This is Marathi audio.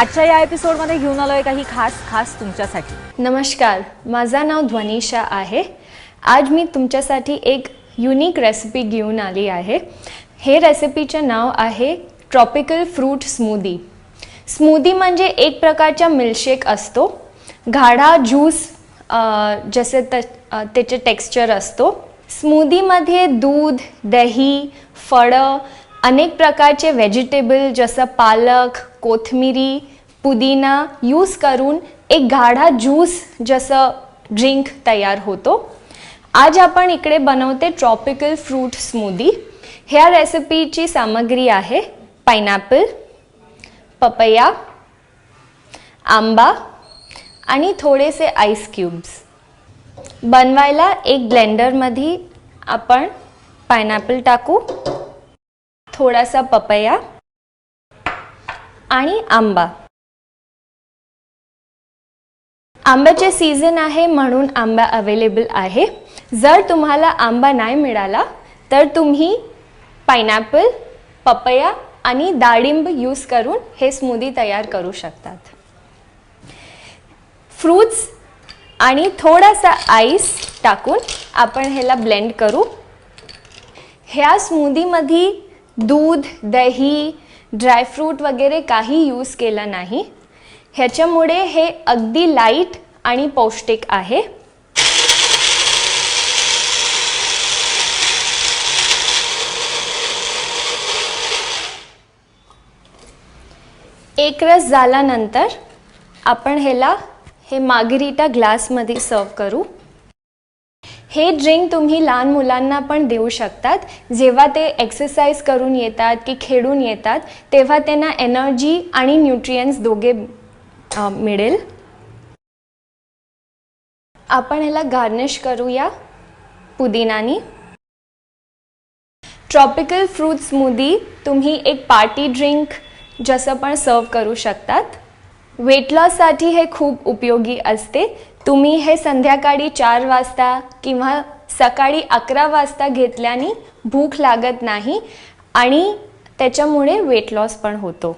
आजच्या या एपिसोडमध्ये घेऊन आलोय काही खास तुमच्यासाठी। नमस्कार, माझं नाव ध्वनिशा आहे। आज मी तुमच्यासाठी एक युनिक रेसिपी घेऊन आली आहे। हे रेसिपीचे नाव आहे ट्रॉपिकल फ्रूट स्मूदी। स्मूदी म्हणजे एक प्रकारचा मिल्कशेक असतो, गाढा ज्यूस जसे त्याचे टेक्स्चर असतो। स्मूदीमध्ये दूध, दही, फळं, अनेक प्रकारचे व्हेजिटेबल जसं पालक, कोथिंबीर, पुदिना यूज करून एक गाढा ज्यूस जसं ड्रिंक तयार होतो। आज आपण इकडे बनवते ट्रॉपिकल फ्रूट स्मूदी। ह्या रेसिपीची सामग्री आहे पाइनएप्पल, पपया, आंबा आणि थोडेसे आईस क्यूब्स। बनवायला एक ब्लेंडरमध्ये आपण पाइनएप्पल टाकू, थोडासा पपया आणि आंबा। आंब्याचे सीजन आहे म्हणून आंबा अवेलेबल आहे। जर तुम्हाला आंबा नाही मिळाला तर तुम्ही पाइनएप्पल, पपया आणि डाळिंब यूज करून हे स्मूदी तयार करू शकतात। फ्रूट्स आणि थोडासा आईस टाकून आपण ह्याला ब्लेंड करू। ह्या स्मूदीमध्ये दूध, दही, ड्रायफ्रूट वगैरे काही यूज केला नाही। ह्याच्यामुळे हे अगदी लाईट आणि पौष्टिक आहे। एक रस झाल्यानंतर आपण ह्याला हे मार्गरिटा ग्लासमध्ये सर्व करू। हे ड्रिंक तुम्ही लहान मुलांना पण देऊ शकतात। जेव्हा ते एक्सरसाइज करून येतात की खेळून येतात तेव्हा त्यांना एनर्जी आणि न्यूट्रिएंट्स दोघे मिळेल। आपण ह्याला गार्निश करूया पुदिनानी। ट्रॉपिकल फ्रूट स्मूदी तुम्ही एक पार्टी ड्रिंक जसं पण सर्व करू शकतात। वेट लॉससाठी हे खूप उपयोगी असते। तुम्ही हे संध्याकाळी 4 वाजता किंवा सकाळी 11 वाजता घेतल्याने भूक लागत नाही आणि त्याच्यामुळे वेट लॉस पण होतो।